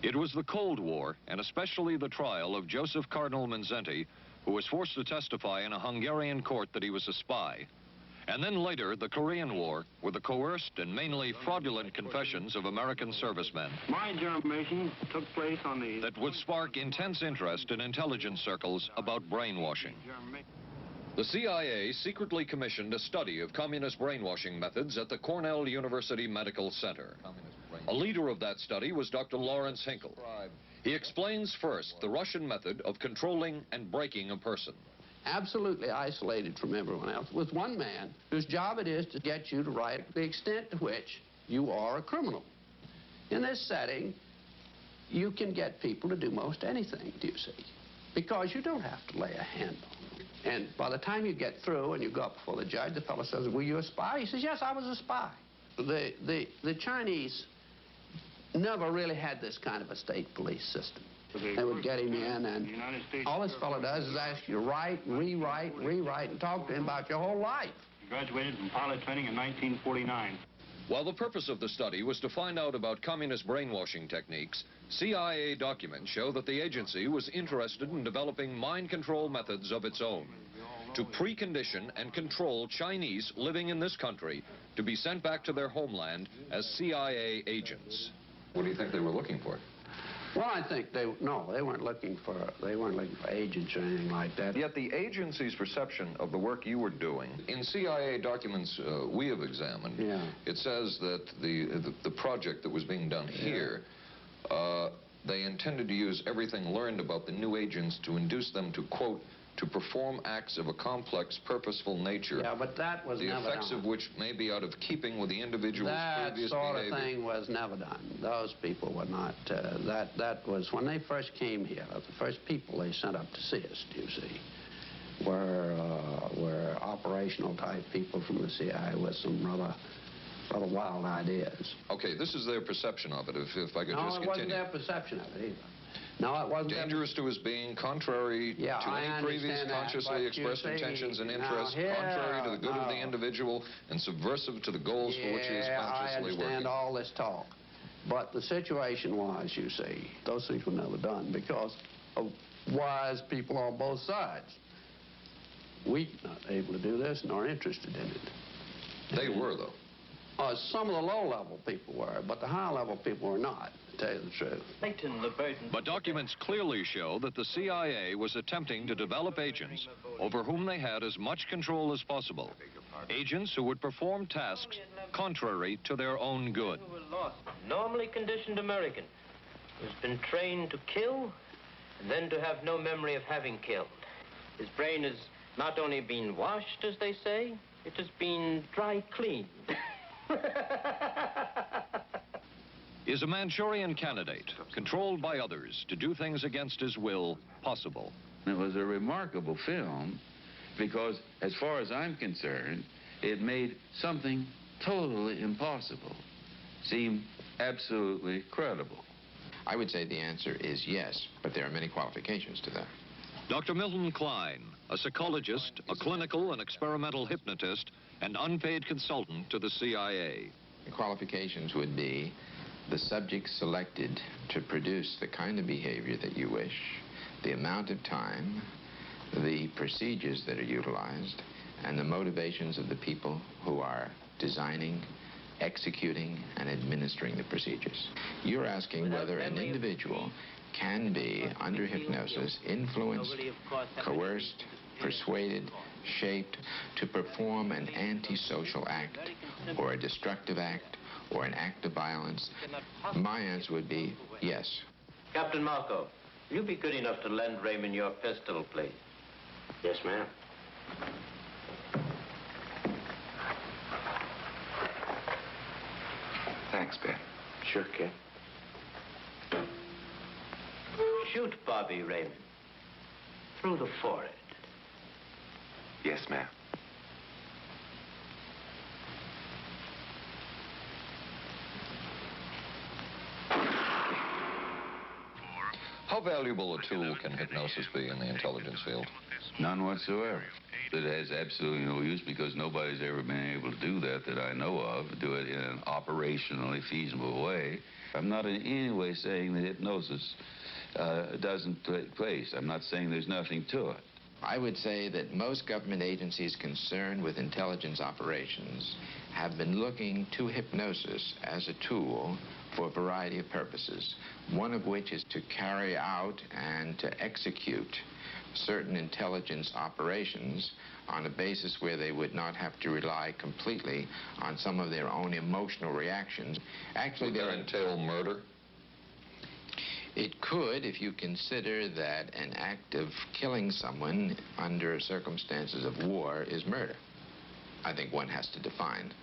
It was the Cold War, and especially the trial of Joseph Cardinal Mindszenty, who was forced to testify in a Hungarian court that he was a spy. And then later, the Korean War, with the coerced and mainly fraudulent confessions of American servicemen. My germination took place on the... That would spark intense interest in intelligence circles about brainwashing. The CIA secretly commissioned a study of communist brainwashing methods at the Cornell University Medical Center. A leader of that study was Dr. Lawrence Hinkle. He explains first the Russian method of controlling and breaking a person. Absolutely isolated from everyone else, with one man whose job it is to get you to write the extent to which you are a criminal. In this setting, you can get people to do most anything, do you see? Because you don't have to lay a hand on them. And by the time you get through and you go up before the judge, the fellow says, "Were you a spy?" He says, "Yes, I was a spy." The Chinese never really had this kind of a state police system. They would get him in, and all this fellow does is ask you to write, rewrite, and talk to him about your whole life. Graduated from pilot training in 1949. While the purpose of the study was to find out about communist brainwashing techniques, CIA documents show that the agency was interested in developing mind control methods of its own to precondition and control Chinese living in this country to be sent back to their homeland as CIA agents. What do you think they were looking for? Well, I think they weren't looking for agents or anything like that. Yet the agency's perception of the work you were doing, in CIA documents we have examined, it says that the project that was being done here, they intended to use everything learned about the new agents to induce them to, quote, to perform acts of a complex, purposeful nature. Yeah, but that was never done. The effects of which may be out of keeping with the individual's previous behavior. That sort of thing was never done. Those people were not, that was, when they first came here, the first people they sent up to see us, you see, were operational type people from the CIA with some rather wild ideas. Okay, this is their perception of it, if I could just continue. No, it wasn't their perception of it either. No, it wasn't. Dangerous to his being, contrary to any previous consciously expressed intentions and interests, contrary to the good of the individual, and subversive to the goals for which he is consciously working. I understand all this talk. But the situation was, you see, those things were never done because of wise people on both sides. We were not able to do this nor interested in it. They were, though. Some of the low-level people were, but the high-level people were not, to tell you the truth. But documents clearly show that the CIA was attempting to develop agents over whom they had as much control as possible. Agents who would perform tasks contrary to their own good. Normally conditioned American who's been trained to kill and then to have no memory of having killed. His brain has not only been washed, as they say, it has been dry cleaned. Is a Manchurian candidate, controlled by others to do things against his will, possible? It was a remarkable film because, as far as I'm concerned, it made something totally impossible seem absolutely credible. I would say the answer is yes, but there are many qualifications to that. Dr. Milton Klein, a psychologist, a clinical and experimental hypnotist, and unpaid consultant to the CIA. The qualifications would be the subject selected to produce the kind of behavior that you wish, the amount of time, the procedures that are utilized, and the motivations of the people who are designing, executing, and administering the procedures. You're asking whether an individual can be, under hypnosis, influenced, coerced, persuaded, shaped to perform an antisocial act, or a destructive act, or an act of violence. My answer would be yes. Captain Marco, will you be good enough to lend Raymond your pistol, please? Yes, ma'am. Thanks, Ben. Sure, kid. Shoot Bobby, Raymond. Through the forehead. Yes, ma'am. How valuable a tool can hypnosis be in the intelligence field? None whatsoever. It has absolutely no use because nobody's ever been able to do that I know of, do it in an operationally feasible way. I'm not in any way saying that hypnosis doesn't take place. I'm not saying there's nothing to it. I would say that most government agencies concerned with intelligence operations have been looking to hypnosis as a tool for a variety of purposes, one of which is to carry out and to execute certain intelligence operations on a basis where they would not have to rely completely on some of their own emotional reactions. Actually, would that entail murder? It could, if you consider that an act of killing someone under circumstances of war is murder. I think one has to define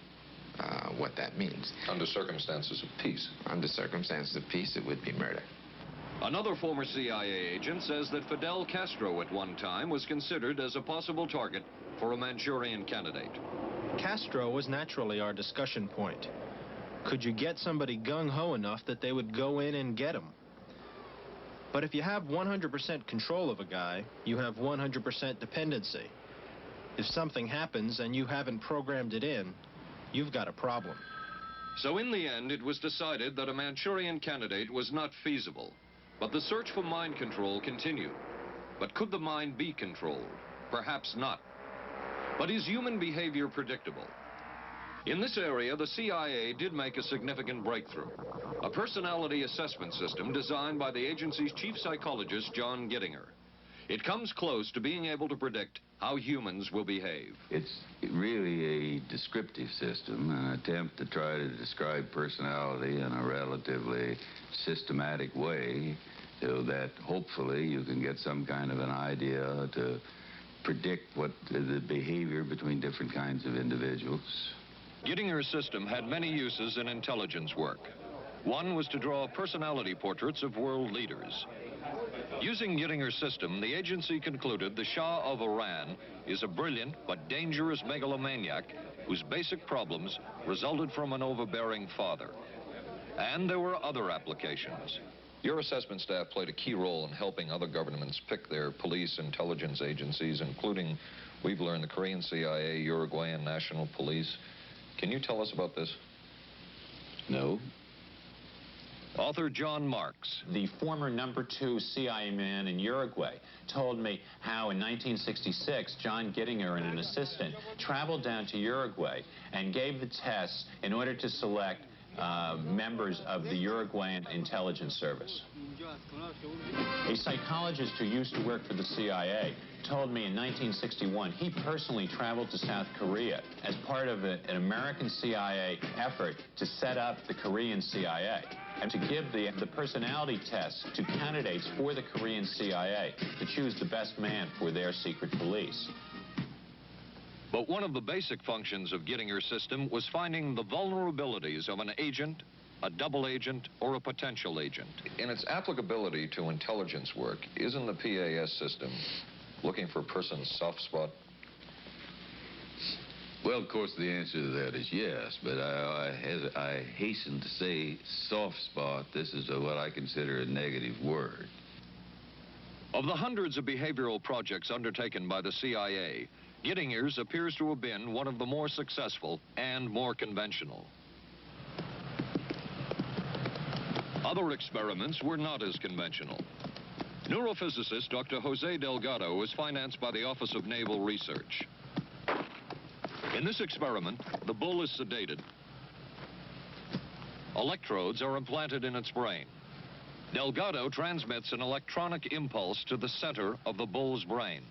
what that means. Under circumstances of peace? Under circumstances of peace, it would be murder. Another former CIA agent says that Fidel Castro at one time was considered as a possible target for a Manchurian candidate. Castro was naturally our discussion point. Could you get somebody gung-ho enough that they would go in and get him? But if you have 100% control of a guy, you have 100% dependency. If something happens and you haven't programmed it in, you've got a problem. So in the end, it was decided that a Manchurian candidate was not feasible. But the search for mind control continued. But could the mind be controlled? Perhaps not. But is human behavior predictable? In this area, the CIA did make a significant breakthrough. A personality assessment system designed by the agency's chief psychologist, John Gittinger. It comes close to being able to predict how humans will behave. It's really a descriptive system, an attempt to try to describe personality in a relatively systematic way so that hopefully you can get some kind of an idea to predict what the behavior between different kinds of individuals. Gittinger's system had many uses in intelligence work. One was to draw personality portraits of world leaders. Using Gittinger's system, the agency concluded the Shah of Iran is a brilliant but dangerous megalomaniac whose basic problems resulted from an overbearing father. And there were other applications. Your assessment staff played a key role in helping other governments pick their police intelligence agencies, including, we've learned, the Korean CIA, Uruguayan National Police. Can you tell us about this? No. Author John Marks. The former #2 CIA man in Uruguay told me how in 1966, John Gittinger and an assistant traveled down to Uruguay and gave the tests in order to select members of the Uruguayan intelligence service. A psychologist who used to work for the CIA told me in 1961 he personally traveled to South Korea as part of an American CIA effort to set up the Korean CIA and to give the personality tests to candidates for the Korean CIA to choose the best man for their secret police. But one of the basic functions of Gittinger's system was finding the vulnerabilities of an agent, a double agent, or a potential agent. In its applicability to intelligence work, isn't the PAS system looking for a person's soft spot? Well, of course, the answer to that is yes, but I hasten to say soft spot. This is what I consider a negative word. Of the hundreds of behavioral projects undertaken by the CIA, Gittinger's appears to have been one of the more successful and more conventional. Other experiments were not as conventional. Neurophysicist Dr. Jose Delgado was financed by the Office of Naval Research. In this experiment, the bull is sedated. Electrodes are implanted in its brain. Delgado transmits an electronic impulse to the center of the bull's brain.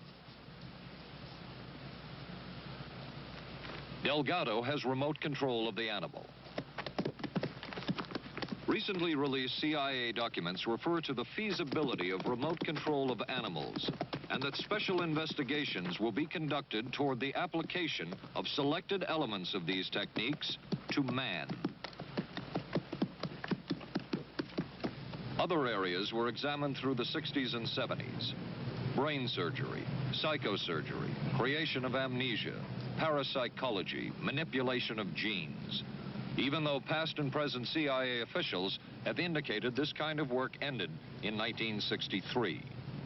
Delgado has remote control of the animal. Recently released CIA documents refer to the feasibility of remote control of animals and that special investigations will be conducted toward the application of selected elements of these techniques to man. Other areas were examined through the 60s and 70s. Brain surgery, psychosurgery, creation of amnesia, parapsychology, manipulation of genes. Even though past and present CIA officials have indicated this kind of work ended in 1963.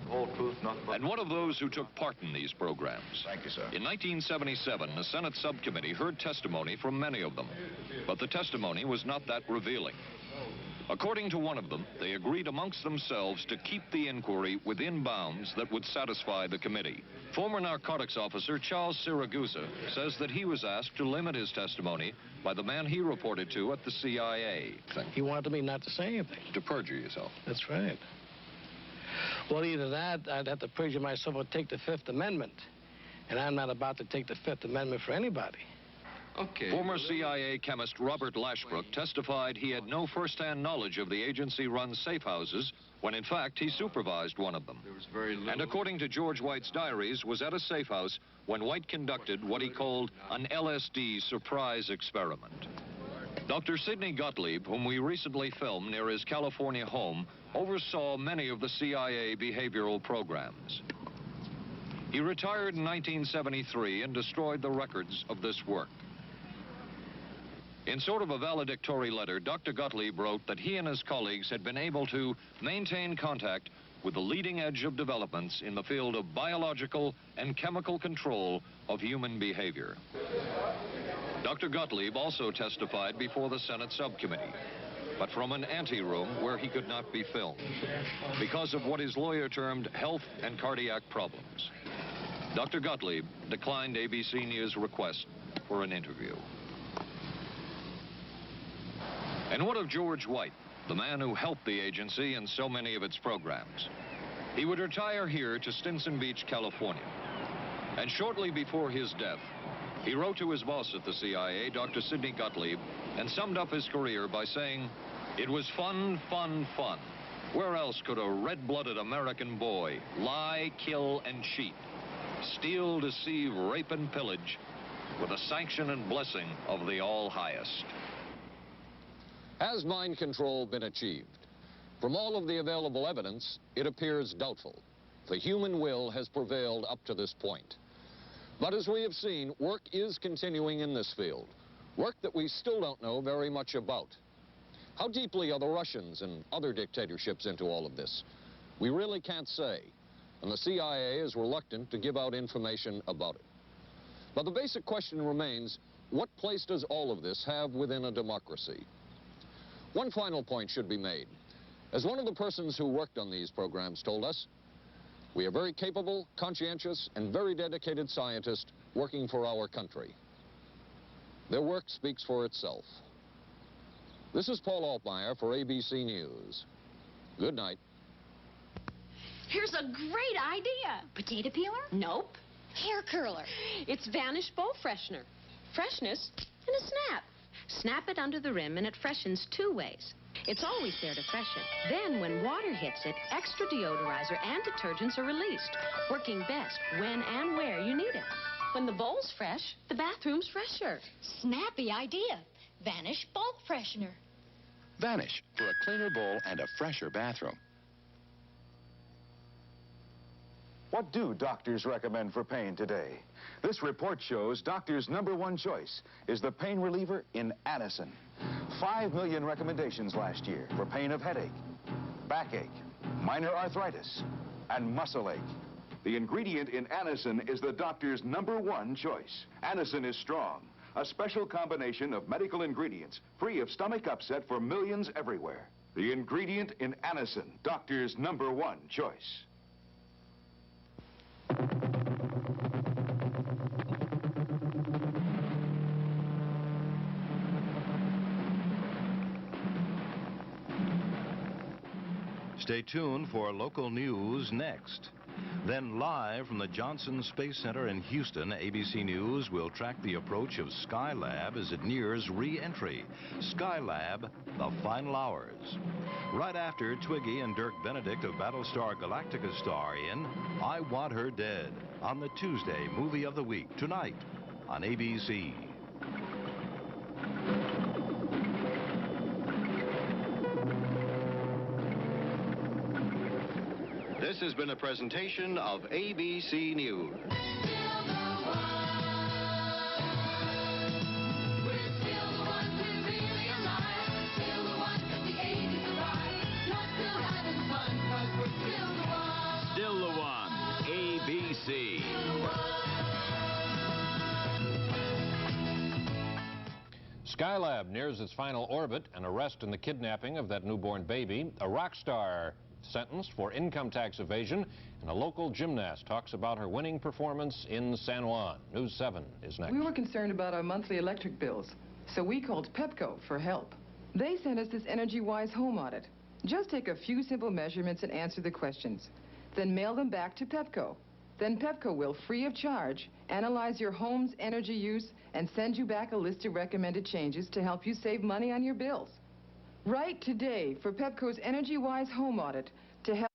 Whole truth, nothing but... And one of those who took part in these programs. Thank you, sir. In 1977, a Senate subcommittee heard testimony from many of them, but the testimony was not that revealing. According to one of them, they agreed amongst themselves to keep the inquiry within bounds that would satisfy the committee. Former narcotics officer Charles Siragusa says that he was asked to limit his testimony by the man he reported to at the CIA. He wanted me not to say anything. To perjure yourself. That's right. Well, either that, I'd have to perjure myself or take the Fifth Amendment. And I'm not about to take the Fifth Amendment for anybody. Okay. Former CIA chemist Robert Lashbrook testified he had no first-hand knowledge of the agency-run safe houses when, in fact, he supervised one of them. There was very little... And according to George White's diaries, was at a safe house when White conducted what he called an LSD surprise experiment. Dr. Sidney Gottlieb, whom we recently filmed near his California home, oversaw many of the CIA behavioral programs. He retired in 1973 and destroyed the records of this work. In sort of a valedictory letter, Dr. Gottlieb wrote that he and his colleagues had been able to maintain contact with the leading edge of developments in the field of biological and chemical control of human behavior. Dr. Gottlieb also testified before the Senate subcommittee, but from an anteroom where he could not be filmed because of what his lawyer termed health and cardiac problems. Dr. Gottlieb declined ABC News' request for an interview. And what of George White, the man who helped the agency in so many of its programs? He would retire here to Stinson Beach, California. And shortly before his death, he wrote to his boss at the CIA, Dr. Sidney Gottlieb, and summed up his career by saying, "It was fun, fun, fun. Where else could a red-blooded American boy lie, kill, and cheat, steal, deceive, rape, and pillage with the sanction and blessing of the All-Highest?" Has mind control been achieved? From all of the available evidence, it appears doubtful. The human will has prevailed up to this point. But as we have seen, work is continuing in this field, work that we still don't know very much about. How deeply are the Russians and other dictatorships into all of this? We really can't say, and the CIA is reluctant to give out information about it. But the basic question remains, what place does all of this have within a democracy? One final point should be made. As one of the persons who worked on these programs told us, we are very capable, conscientious, and very dedicated scientists working for our country. Their work speaks for itself. This is Paul Altmeyer for ABC News. Good night. Here's a great idea. Potato peeler? Nope. Hair curler. It's Vanish Bowl Freshener. Freshness in a snap. Snap it under the rim and it freshens 2 ways. It's always there to freshen. Then when water hits it, extra deodorizer and detergents are released, working best when and where you need it. When the bowl's fresh, the bathroom's fresher. Snappy idea. Vanish Bowl Freshener. Vanish for a cleaner bowl and a fresher bathroom. What do doctors recommend for pain today? This report shows doctors' #1 choice is the pain reliever in Anacin. 5 million recommendations last year for pain of headache, backache, minor arthritis, and muscle ache. The ingredient in Anacin is the doctor's #1 choice. Anacin is strong, a special combination of medical ingredients free of stomach upset for millions everywhere. The ingredient in Anacin, doctor's #1 choice. Stay tuned for local news next. Then live from the Johnson Space Center in Houston, ABC News will track the approach of Skylab as it nears re-entry. Skylab, the final hours. Right after Twiggy and Dirk Benedict of Battlestar Galactica star in I Want Her Dead on the Tuesday Movie of the Week tonight on ABC. This has been a presentation of ABC News. Still the one, ABC. Skylab nears its final orbit. An arrest in the kidnapping of that newborn baby. A rock star sentenced for income tax evasion, and a local gymnast talks about her winning performance in San Juan. News 7 is next. We were concerned about our monthly electric bills, so we called Pepco for help. They sent us this EnergyWise home audit. Just take a few simple measurements and answer the questions. Then mail them back to Pepco. Then Pepco will, free of charge, analyze your home's energy use and send you back a list of recommended changes to help you save money on your bills. Write today for Pepco's EnergyWise home audit to help